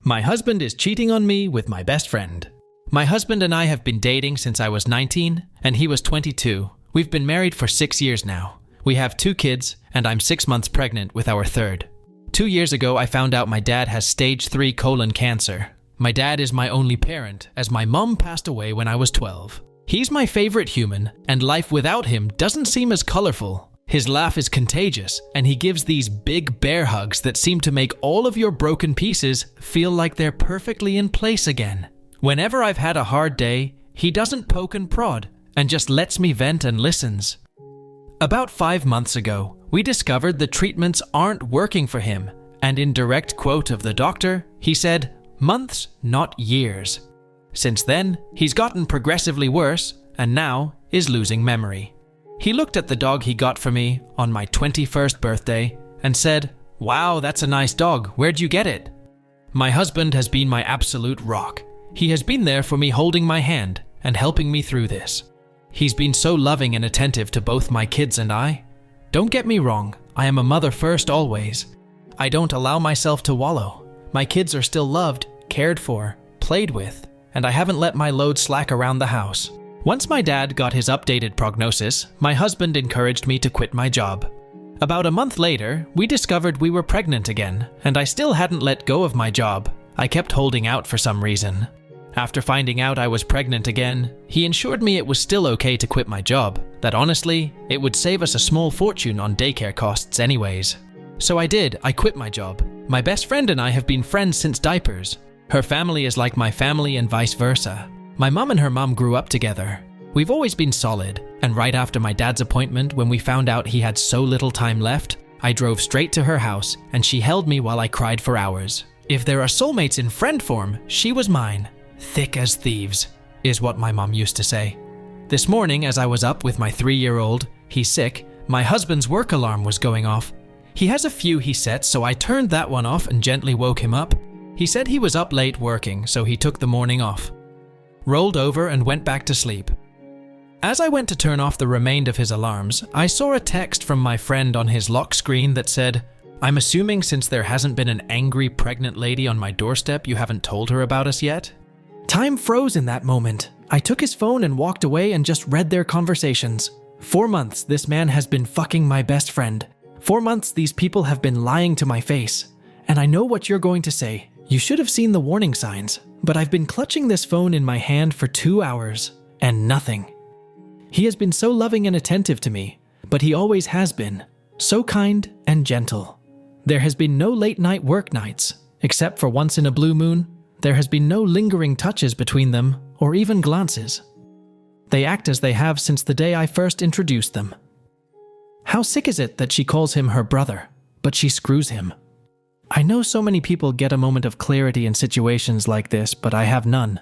My husband is cheating on me with my best friend. My husband and I have been dating since I was 19 and he was 22. We've been married for 6 years now. We have 2 kids and I'm 6 months pregnant with our third. 2 years ago, I found out my dad has stage 3 colon cancer. My dad is my only parent as my mom passed away when I was 12. He's my favorite human and life without him doesn't seem as colorful. His laugh is contagious, and he gives these big bear hugs that seem to make all of your broken pieces feel like they're perfectly in place again. Whenever I've had a hard day, he doesn't poke and prod, and just lets me vent and listens. About 5 months ago, we discovered the treatments aren't working for him, and in direct quote of the doctor, he said, "Months, not years." Since then, he's gotten progressively worse, and now is losing memory. He looked at the dog he got for me on my 21st birthday and said, "Wow, that's a nice dog. Where'd you get it?" My husband has been my absolute rock. He has been there for me holding my hand and helping me through this. He's been so loving and attentive to both my kids and I. Don't get me wrong, I am a mother first always. I don't allow myself to wallow. My kids are still loved, cared for, played with, and I haven't let my load slack around the house. Once my dad got his updated prognosis, my husband encouraged me to quit my job. About a month later, we discovered we were pregnant again, and I still hadn't let go of my job. I kept holding out for some reason. After finding out I was pregnant again, he ensured me it was still okay to quit my job, that honestly, it would save us a small fortune on daycare costs anyways. So I did, I quit my job. My best friend and I have been friends since diapers. Her family is like my family and vice versa. My mom and her mom grew up together. We've always been solid, and right after my dad's appointment, when we found out he had so little time left, I drove straight to her house and she held me while I cried for hours. If there are soulmates in friend form, she was mine. Thick as thieves, is what my mom used to say. This morning, as I was up with my 3-year-old, he's sick, my husband's work alarm was going off. He has a few he sets, so I turned that one off and gently woke him up. He said he was up late working, so he took the morning off. Rolled over and went back to sleep. As I went to turn off the remainder of his alarms, I saw a text from my friend on his lock screen that said, "I'm assuming since there hasn't been an angry pregnant lady on my doorstep, you haven't told her about us yet?" Time froze in that moment. I took his phone and walked away and just read their conversations. 4 months this man has been fucking my best friend. 4 months these people have been lying to my face. And I know what you're going to say. You should have seen the warning signs. But I've been clutching this phone in my hand for 2 hours, and nothing. He has been so loving and attentive to me, but he always has been. So kind and gentle. There has been no late night work nights, except for once in a blue moon. There has been no lingering touches between them, or even glances. They act as they have since the day I first introduced them. How sick is it that she calls him her brother, but she screws him? I know so many people get a moment of clarity in situations like this, but I have none.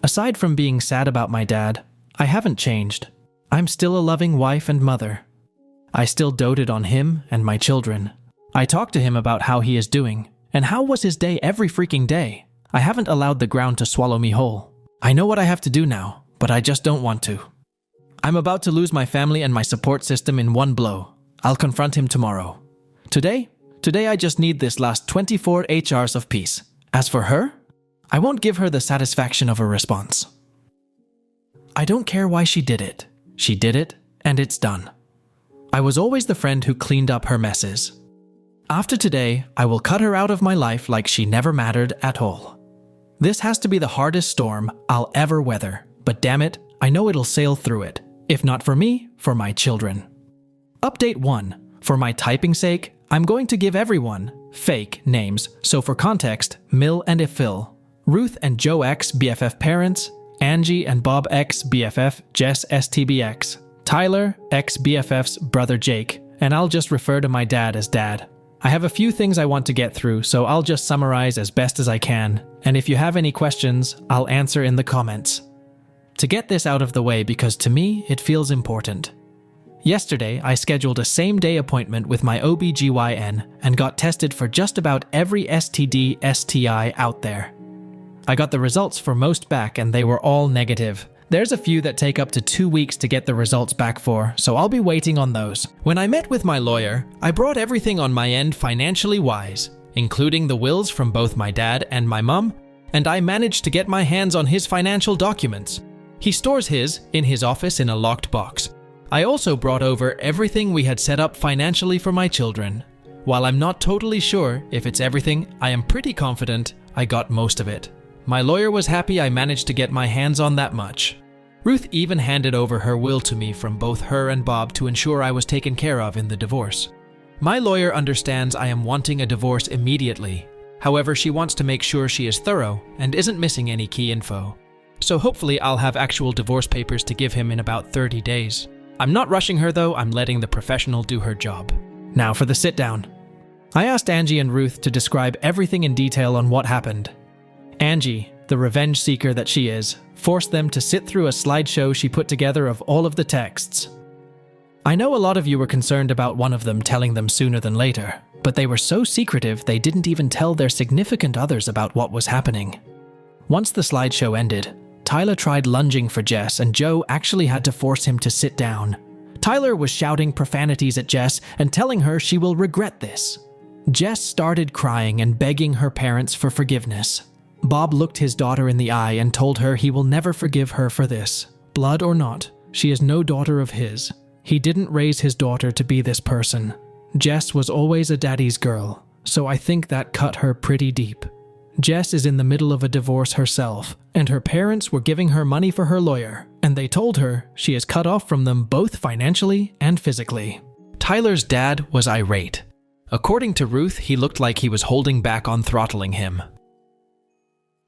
Aside from being sad about my dad, I haven't changed. I'm still a loving wife and mother. I still doted on him and my children. I talk to him about how he is doing, and how was his day every freaking day. I haven't allowed the ground to swallow me whole. I know what I have to do now, but I just don't want to. I'm about to lose my family and my support system in one blow. I'll confront him tomorrow. Today I just need this last 24 hours of peace. As for her, I won't give her the satisfaction of a response. I don't care why she did it. She did it, and it's done. I was always the friend who cleaned up her messes. After today, I will cut her out of my life like she never mattered at all. This has to be the hardest storm I'll ever weather, but damn it, I know it'll sail through it. If not for me, for my children. Update 1. For my typing sake, I'm going to give everyone fake names, so for context, Mill and Ifil, Ruth and Joe X BFF parents, Angie and Bob X BFF Jess STBX, Tyler X BFF's brother Jake, and I'll just refer to my dad as Dad. I have a few things I want to get through, so I'll just summarize as best as I can, and if you have any questions, I'll answer in the comments. To get this out of the way, because to me, it feels important. Yesterday, I scheduled a same-day appointment with my OBGYN and got tested for just about every STD, STI out there. I got the results for most back and they were all negative. There's a few that take up to 2 weeks to get the results back for, so I'll be waiting on those. When I met with my lawyer, I brought everything on my end financially wise. including the wills from both my dad and my mum, and I managed to get my hands on his financial documents. He stores his in his office in a locked box. I also brought over everything we had set up financially for my children. While I'm not totally sure if it's everything, I am pretty confident I got most of it. My lawyer was happy I managed to get my hands on that much. Ruth even handed over her will to me from both her and Bob to ensure I was taken care of in the divorce. My lawyer understands I am wanting a divorce immediately. However, she wants to make sure she is thorough and isn't missing any key info. So hopefully I'll have actual divorce papers to give him in about 30 days. I'm not rushing her though, I'm letting the professional do her job. Now for the sit down. I asked Angie and Ruth to describe everything in detail on what happened. Angie, the revenge seeker that she is, forced them to sit through a slideshow she put together of all of the texts. I know a lot of you were concerned about one of them telling them sooner than later, but they were so secretive they didn't even tell their significant others about what was happening. Once the slideshow ended, Tyler tried lunging for Jess and Joe actually had to force him to sit down. Tyler was shouting profanities at Jess and telling her she will regret this. Jess started crying and begging her parents for forgiveness. Bob looked his daughter in the eye and told her he will never forgive her for this. Blood or not, she is no daughter of his. He didn't raise his daughter to be this person. Jess was always a daddy's girl, so I think that cut her pretty deep. Jess is in the middle of a divorce herself, and her parents were giving her money for her lawyer, and they told her she is cut off from them both financially and physically. Tyler's dad was irate. According to Ruth, he looked like he was holding back on throttling him.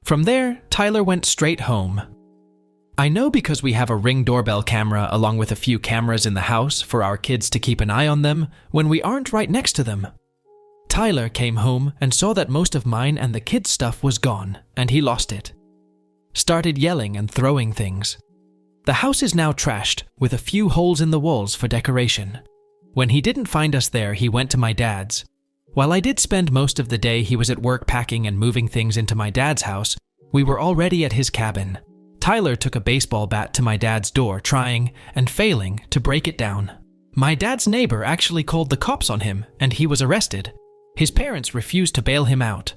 From there, Tyler went straight home. I know because we have a Ring doorbell camera along with a few cameras in the house for our kids to keep an eye on them when we aren't right next to them. Tyler came home and saw that most of mine and the kids' stuff was gone, and he lost it. Started yelling and throwing things. The house is now trashed, with a few holes in the walls for decoration. When he didn't find us there, he went to my dad's. While I did spend most of the day he was at work packing and moving things into my dad's house, we were already at his cabin. Tyler took a baseball bat to my dad's door, trying, and failing, to break it down. My dad's neighbor actually called the cops on him, and he was arrested. His parents refused to bail him out.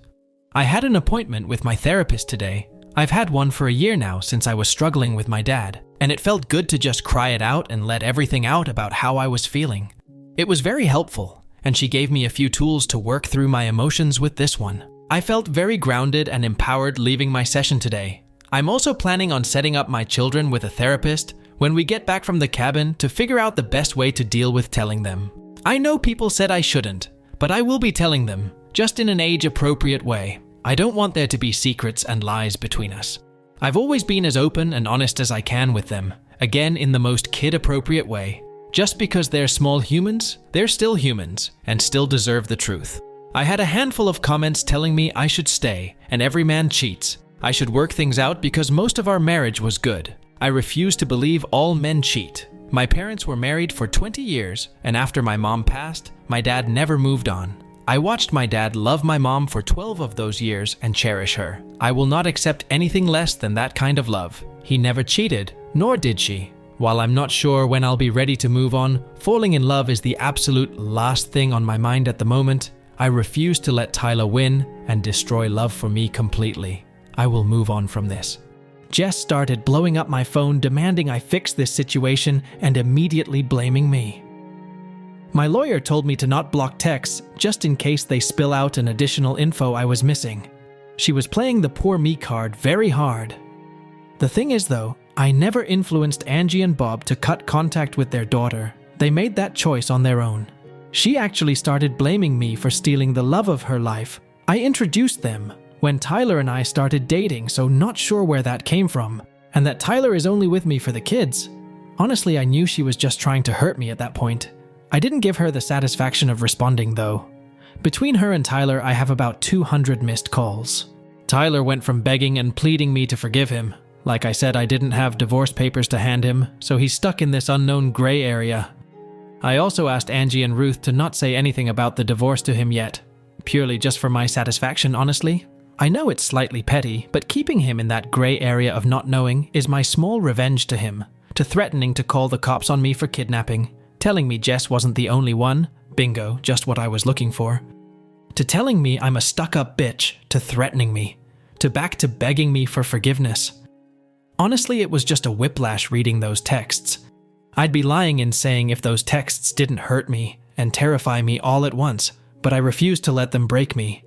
I had an appointment with my therapist today. I've had one for a year now since I was struggling with my dad, and it felt good to just cry it out and let everything out about how I was feeling. It was very helpful, and she gave me a few tools to work through my emotions with this one. I felt very grounded and empowered leaving my session today. I'm also planning on setting up my children with a therapist when we get back from the cabin to figure out the best way to deal with telling them. I know people said I shouldn't, but I will be telling them, just in an age-appropriate way. I don't want there to be secrets and lies between us. I've always been as open and honest as I can with them, again in the most kid-appropriate way. Just because they're small humans, they're still humans, and still deserve the truth. I had a handful of comments telling me I should stay, and every man cheats. I should work things out because most of our marriage was good. I refuse to believe all men cheat. My parents were married for 20 years, and after my mom passed, my dad never moved on. I watched my dad love my mom for 12 of those years and cherish her. I will not accept anything less than that kind of love. He never cheated, nor did she. While I'm not sure when I'll be ready to move on, falling in love is the absolute last thing on my mind at the moment. I refuse to let Tyler win and destroy love for me completely. I will move on from this. Jess started blowing up my phone, demanding I fix this situation and immediately blaming me. My lawyer told me to not block texts just in case they spill out an additional info I was missing. She was playing the poor me card very hard. The thing is though, I never influenced Angie and Bob to cut contact with their daughter. They made that choice on their own. She actually started blaming me for stealing the love of her life. I introduced them when Tyler and I started dating, so not sure where that came from, and that Tyler is only with me for the kids. Honestly, I knew she was just trying to hurt me at that point. I didn't give her the satisfaction of responding though. Between her and Tyler, I have about 200 missed calls. Tyler went from begging and pleading me to forgive him. Like I said, I didn't have divorce papers to hand him, so he's stuck in this unknown gray area. I also asked Angie and Ruth to not say anything about the divorce to him yet, purely just for my satisfaction, honestly. I know it's slightly petty, but keeping him in that gray area of not knowing is my small revenge to him, to threatening to call the cops on me for kidnapping, telling me Jess wasn't the only one, bingo, just what I was looking for. to telling me I'm a stuck-up bitch, to threatening me, to back to begging me for forgiveness. Honestly, it was just a whiplash reading those texts. I'd be lying in saying if those texts didn't hurt me and terrify me all at once, but I refused to let them break me.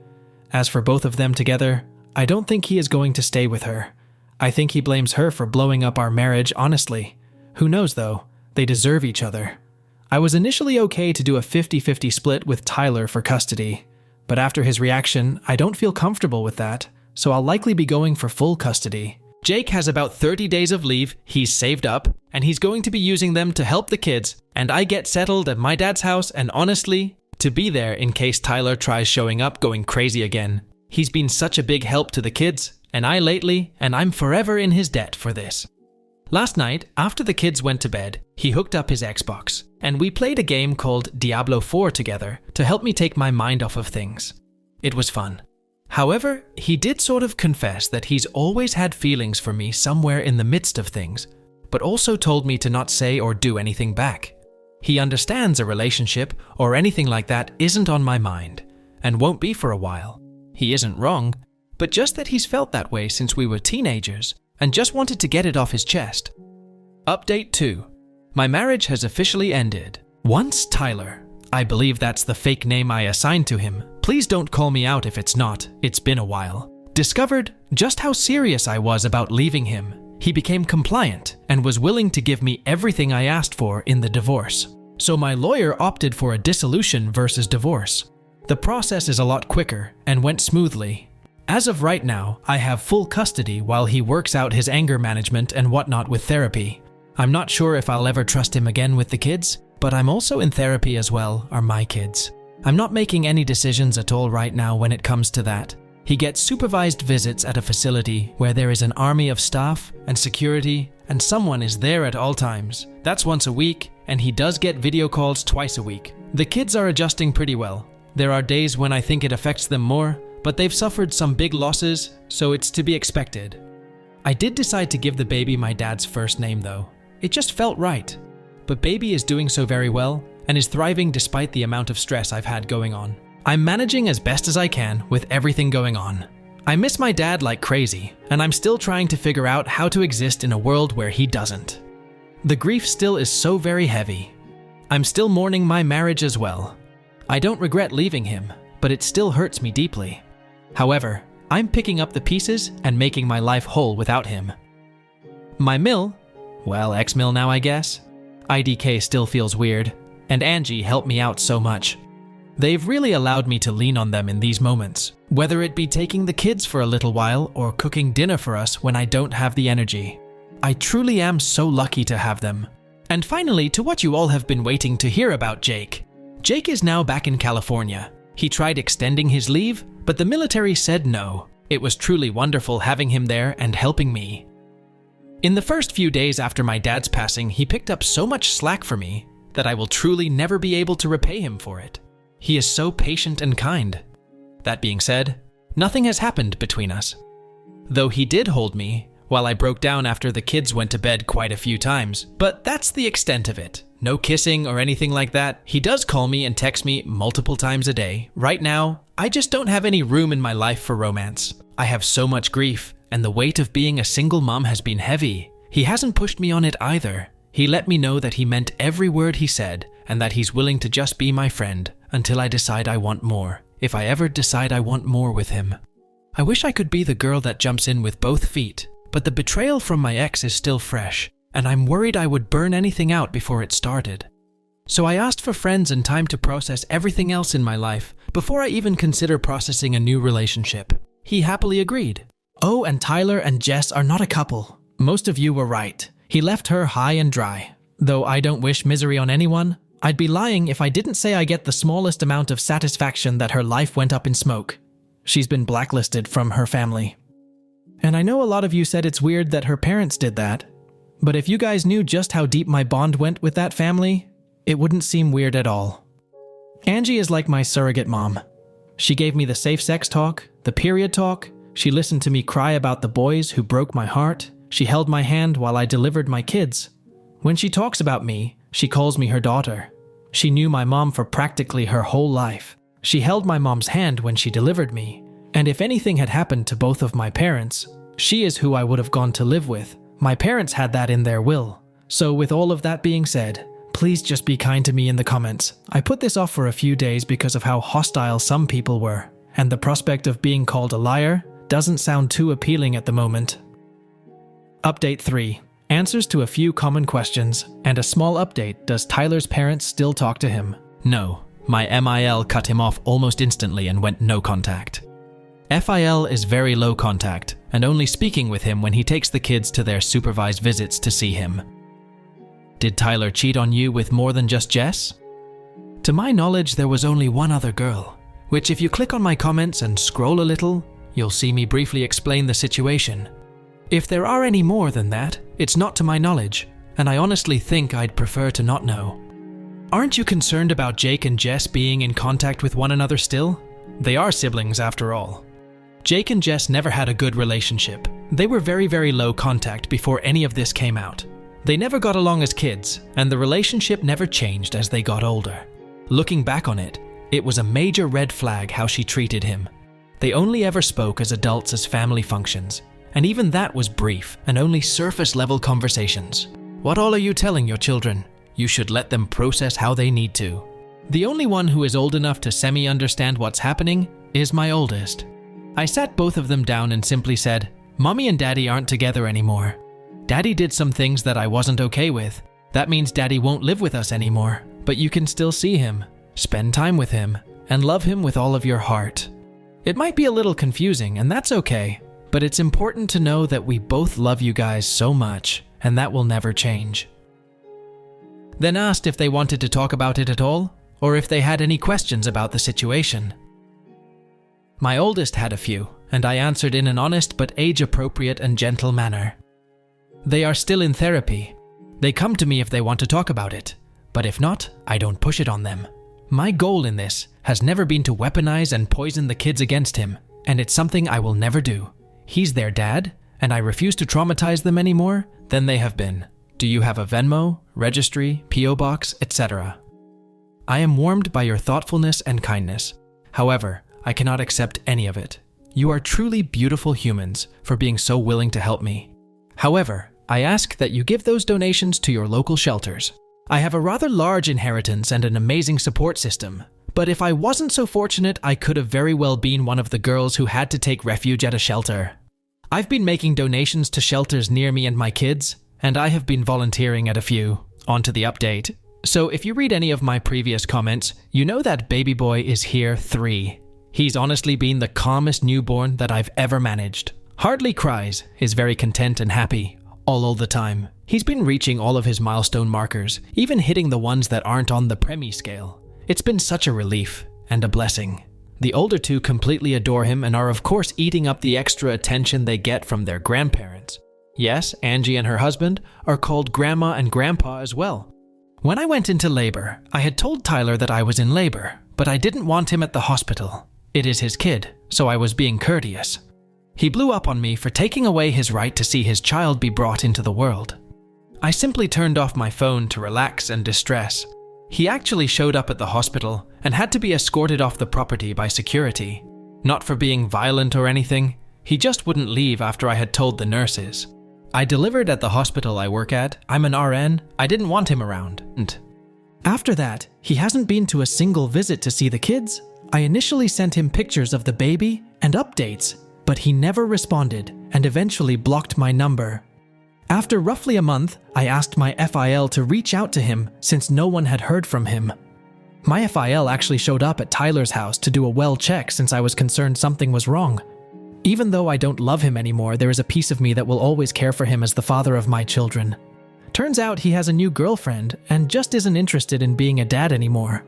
As for both of them together, I don't think he is going to stay with her. I think he blames her for blowing up our marriage, honestly. Who knows though? They deserve each other. I was initially okay to do a 50-50 split with Tyler for custody, but after his reaction, I don't feel comfortable with that, so I'll likely be going for full custody. Jake has about 30 days of leave he's saved up, and he's going to be using them to help the kids, and I get settled at my dad's house and honestly, to be there in case Tyler tries showing up going crazy again. He's been such a big help to the kids, and I'm forever in his debt for this. Last night, after the kids went to bed, he hooked up his Xbox, and we played a game called Diablo 4 together to help me take my mind off of things. It was fun. However, he did sort of confess that he's always had feelings for me somewhere in the midst of things, but also told me to not say or do anything back. He understands a relationship or anything like that isn't on my mind, and won't be for a while. He isn't wrong, but just that he's felt that way since we were teenagers, and just wanted to get it off his chest. Update 2. My marriage has officially ended. Once Tyler, I believe that's the fake name I assigned to him, please don't call me out if it's not, it's been a while, discovered just how serious I was about leaving him. He became compliant and was willing to give me everything I asked for in the divorce. So my lawyer opted for a dissolution versus divorce. The process is a lot quicker and went smoothly. As of right now, I have full custody while he works out his anger management and whatnot with therapy. I'm not sure if I'll ever trust him again with the kids, but I'm also in therapy as well, are my kids. I'm not making any decisions at all right now when it comes to that. He gets supervised visits at a facility where there is an army of staff and security, and someone is there at all times. That's once a week, and he does get video calls twice a week. The kids are adjusting pretty well. There are days when I think it affects them more, but they've suffered some big losses, so it's to be expected. I did decide to give the baby my dad's first name though. It just felt right. But baby is doing so very well and is thriving despite the amount of stress I've had going on. I'm managing as best as I can with everything going on. I miss my dad like crazy, and I'm still trying to figure out how to exist in a world where he doesn't. The grief still is so very heavy. I'm still mourning my marriage as well. I don't regret leaving him, but it still hurts me deeply. However, I'm picking up the pieces and making my life whole without him. My mill, well, ex-mill now I guess, IDK still feels weird, and Angie helped me out so much. They've really allowed me to lean on them in these moments, whether it be taking the kids for a little while or cooking dinner for us when I don't have the energy. I truly am so lucky to have them. And finally, to what you all have been waiting to hear about Jake. Jake is now back in California. He tried extending his leave, but the military said no. It was truly wonderful having him there and helping me. In the first few days after my dad's passing, he picked up so much slack for me that I will truly never be able to repay him for it. He is so patient and kind. That being said, nothing has happened between us. Though he did hold me while I broke down after the kids went to bed quite a few times, but that's the extent of it. No kissing or anything like that. He does call me and text me multiple times a day. Right now, I just don't have any room in my life for romance. I have so much grief, and the weight of being a single mom has been heavy. He hasn't pushed me on it either. He let me know that he meant every word he said, and that he's willing to just be my friend until I decide I want more, if I ever decide I want more with him. I wish I could be the girl that jumps in with both feet, but the betrayal from my ex is still fresh, and I'm worried I would burn anything out before it started. So I asked for friends and time to process everything else in my life before I even consider processing a new relationship. He happily agreed. Oh, and Tyler and Jess are not a couple. Most of you were right. He left her high and dry. Though I don't wish misery on anyone, I'd be lying if I didn't say I get the smallest amount of satisfaction that her life went up in smoke. She's been blacklisted from her family. And I know a lot of you said it's weird that her parents did that, but if you guys knew just how deep my bond went with that family, it wouldn't seem weird at all. Angie is like my surrogate mom. She gave me the safe sex talk, the period talk, she listened to me cry about the boys who broke my heart, she held my hand while I delivered my kids. When she talks about me, she calls me her daughter. She knew my mom for practically her whole life. She held my mom's hand when she delivered me, and if anything had happened to both of my parents, she is who I would have gone to live with. My parents had that in their will. So with all of that being said, please just be kind to me in the comments. I put this off for a few days because of how hostile some people were, and the prospect of being called a liar doesn't sound too appealing at the moment. Update 3. Answers to a few common questions, and a small update. Does Tyler's parents still talk to him? No. My MIL cut him off almost instantly and went no contact. FIL is very low contact, and only speaking with him when he takes the kids to their supervised visits to see him. Did Tyler cheat on you with more than just Jess? To my knowledge, there was only one other girl, which if you click on my comments and scroll a little, you'll see me briefly explain the situation. If there are any more than that, it's not to my knowledge, and I honestly think I'd prefer to not know. Aren't you concerned about Jake and Jess being in contact with one another still? They are siblings after all. Jake and Jess never had a good relationship. They were very low contact before any of this came out. They never got along as kids, and the relationship never changed as they got older. Looking back on it, it was a major red flag how she treated him. They only ever spoke as adults as family functions, and even that was brief and only surface-level conversations. What all are you telling your children? You should let them process how they need to. The only one who is old enough to semi-understand what's happening is my oldest. I sat both of them down and simply said, Mommy and Daddy aren't together anymore. Daddy did some things that I wasn't okay with. That means Daddy won't live with us anymore, but you can still see him, spend time with him, and love him with all of your heart. It might be a little confusing, and that's okay, but it's important to know that we both love you guys so much, and that will never change. Then asked if they wanted to talk about it at all, or if they had any questions about the situation. My oldest had a few, and I answered in an honest but age-appropriate and gentle manner. They are still in therapy. They come to me if they want to talk about it, but if not, I don't push it on them. My goal in this has never been to weaponize and poison the kids against him, and it's something I will never do. He's their dad, and I refuse to traumatize them any more than they have been. Do you have a Venmo, registry, PO box, etc.? I am warmed by your thoughtfulness and kindness. However, I cannot accept any of it. You are truly beautiful humans for being so willing to help me. However, I ask that you give those donations to your local shelters. I have a rather large inheritance and an amazing support system, but if I wasn't so fortunate, I could have very well been one of the girls who had to take refuge at a shelter. I've been making donations to shelters near me and my kids, and I have been volunteering at a few. On to the update. So if you read any of my previous comments, you know that baby boy is here 3. He's honestly been the calmest newborn that I've ever managed. Hardly cries, is very content and happy, all the time. He's been reaching all of his milestone markers, even hitting the ones that aren't on the preemie scale. It's been such a relief and a blessing. The older 2 completely adore him and are of course eating up the extra attention they get from their grandparents. Yes, Angie and her husband are called Grandma and Grandpa as well. When I went into labor, I had told Tyler that I was in labor, but I didn't want him at the hospital. It is his kid, so I was being courteous. He blew up on me for taking away his right to see his child be brought into the world. I simply turned off my phone to relax and distress. He actually showed up at the hospital and had to be escorted off the property by security. Not for being violent or anything, he just wouldn't leave after I had told the nurses. I delivered at the hospital I work at. I'm an RN. I didn't want him around. After that, he hasn't been to a single visit to see the kids. I initially sent him pictures of the baby and updates, but he never responded and eventually blocked my number. After roughly a month, I asked my FIL to reach out to him since no one had heard from him. My FIL actually showed up at Tyler's house to do a well check since I was concerned something was wrong. Even though I don't love him anymore, there is a piece of me that will always care for him as the father of my children. Turns out he has a new girlfriend and just isn't interested in being a dad anymore.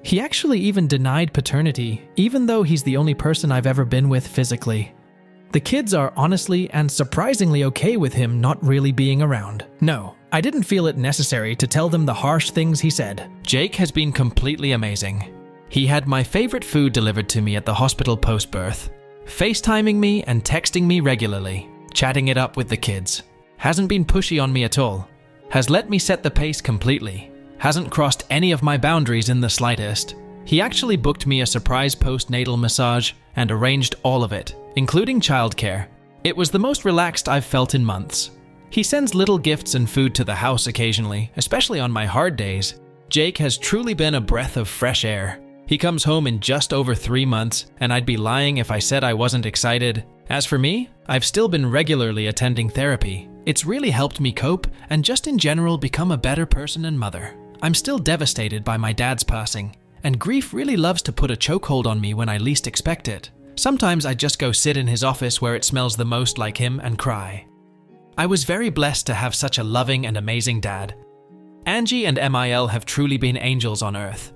He actually even denied paternity, even though he's the only person I've ever been with physically. The kids are honestly and surprisingly okay with him not really being around. No, I didn't feel it necessary to tell them the harsh things he said. Jake has been completely amazing. He had my favorite food delivered to me at the hospital post-birth, FaceTiming me and texting me regularly, chatting it up with the kids. Hasn't been pushy on me at all. Has let me set the pace completely. Hasn't crossed any of my boundaries in the slightest. He actually booked me a surprise postnatal massage and arranged all of it, including childcare. It was the most relaxed I've felt in months. He sends little gifts and food to the house occasionally, especially on my hard days. Jake has truly been a breath of fresh air. He comes home in just over 3 months, and I'd be lying if I said I wasn't excited. As for me, I've still been regularly attending therapy. It's really helped me cope and just in general become a better person and mother. I'm still devastated by my dad's passing, and grief really loves to put a chokehold on me when I least expect it. Sometimes I just go sit in his office where it smells the most like him and cry. I was very blessed to have such a loving and amazing dad. Angie and MIL have truly been angels on earth.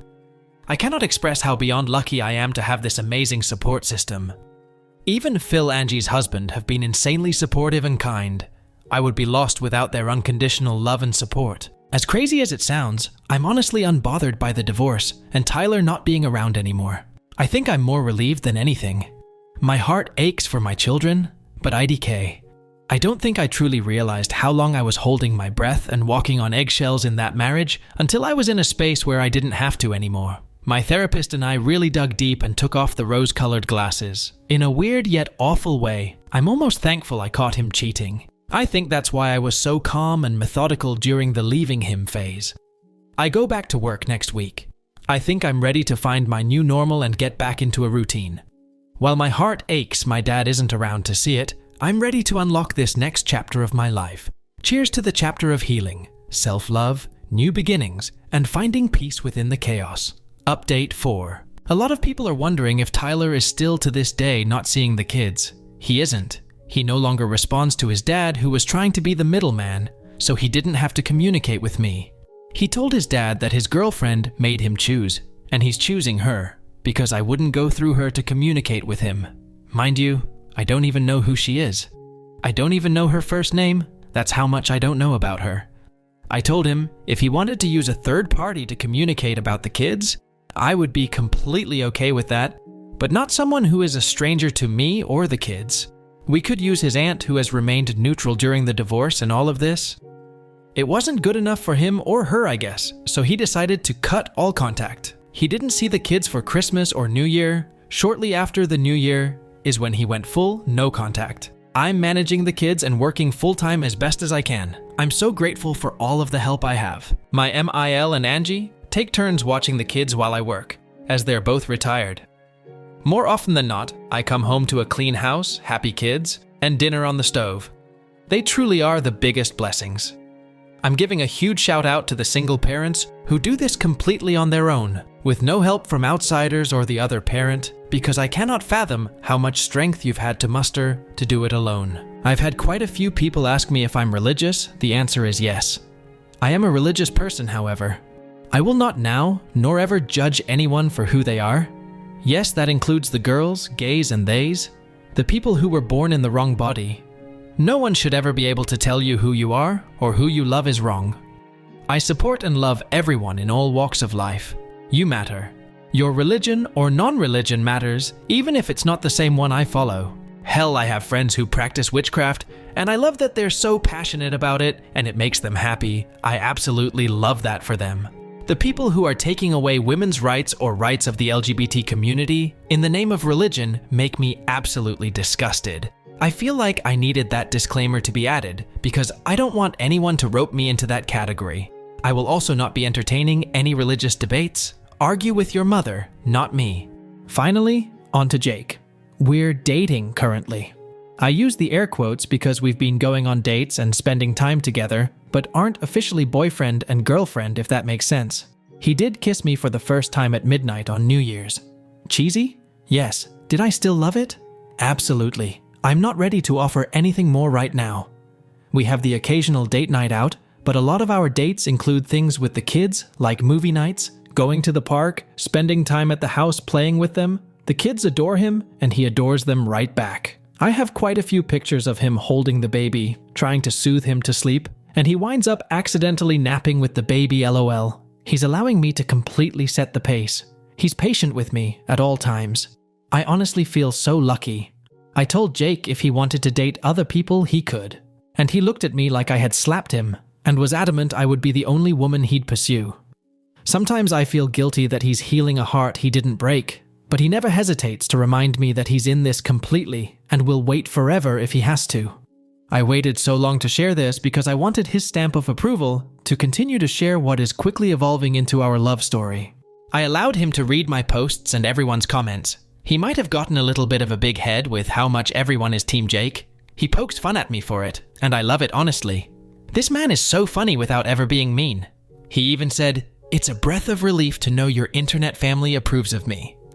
I cannot express how beyond lucky I am to have this amazing support system. Even Phil, Angie's husband, have been insanely supportive and kind. I would be lost without their unconditional love and support. As crazy as it sounds, I'm honestly unbothered by the divorce and Tyler not being around anymore. I think I'm more relieved than anything. My heart aches for my children, but IDK. I don't think I truly realized how long I was holding my breath and walking on eggshells in that marriage until I was in a space where I didn't have to anymore. My therapist and I really dug deep and took off the rose-colored glasses. In a weird yet awful way, I'm almost thankful I caught him cheating. I think that's why I was so calm and methodical during the leaving him phase. I go back to work next week. I think I'm ready to find my new normal and get back into a routine. While my heart aches my dad isn't around to see it, I'm ready to unlock this next chapter of my life. Cheers to the chapter of healing, self-love, new beginnings, and finding peace within the chaos. Update 4. A lot of people are wondering if Tyler is still to this day not seeing the kids. He isn't. He no longer responds to his dad, who was trying to be the middleman, so he didn't have to communicate with me. He told his dad that his girlfriend made him choose, and he's choosing her, because I wouldn't go through her to communicate with him. Mind you, I don't even know who she is. I don't even know her first name. That's how much I don't know about her. I told him if he wanted to use a third party to communicate about the kids, I would be completely okay with that, but not someone who is a stranger to me or the kids. We could use his aunt, who has remained neutral during the divorce and all of this. It wasn't good enough for him or her, I guess, so he decided to cut all contact. He didn't see the kids for Christmas or New Year. Shortly after the New Year is when he went full no contact. I'm managing the kids and working full-time as best as I can. I'm so grateful for all of the help I have. My MIL and Angie take turns watching the kids while I work, as they're both retired. More often than not, I come home to a clean house, happy kids, and dinner on the stove. They truly are the biggest blessings. I'm giving a huge shout out to the single parents who do this completely on their own, with no help from outsiders or the other parent, because I cannot fathom how much strength you've had to muster to do it alone. I've had quite a few people ask me if I'm religious. The answer is yes. I am a religious person, however. I will not now, nor ever judge anyone for who they are. Yes, that includes the girls, gays, and theys, the people who were born in the wrong body. No one should ever be able to tell you who you are or who you love is wrong. I support and love everyone in all walks of life. You matter. Your religion or non-religion matters, even if it's not the same one I follow. Hell, I have friends who practice witchcraft, and I love that they're so passionate about it and it makes them happy. I absolutely love that for them. The people who are taking away women's rights or rights of the LGBT community in the name of religion make me absolutely disgusted. I feel like I needed that disclaimer to be added because I don't want anyone to rope me into that category. I will also not be entertaining any religious debates. Argue with your mother, not me. Finally, on to Jake. We're dating currently. I use the air quotes because we've been going on dates and spending time together, but aren't officially boyfriend and girlfriend, if that makes sense. He did kiss me for the first time at midnight on New Year's. Cheesy? Yes. Did I still love it? Absolutely. I'm not ready to offer anything more right now. We have the occasional date night out, but a lot of our dates include things with the kids, like movie nights, going to the park, spending time at the house playing with them. The kids adore him, and he adores them right back. I have quite a few pictures of him holding the baby, trying to soothe him to sleep, and he winds up accidentally napping with the baby LOL. He's allowing me to completely set the pace. He's patient with me at all times. I honestly feel so lucky. I told Jake if he wanted to date other people, he could. And he looked at me like I had slapped him, and was adamant I would be the only woman he'd pursue. Sometimes I feel guilty that he's healing a heart he didn't break, but he never hesitates to remind me that he's in this completely and will wait forever if he has to. I waited so long to share this because I wanted his stamp of approval to continue to share what is quickly evolving into our love story. I allowed him to read my posts and everyone's comments. He might have gotten a little bit of a big head with how much everyone is Team Jake. He pokes fun at me for it, and I love it honestly. This man is so funny without ever being mean. He even said, "It's a breath of relief to know your internet family approves of me."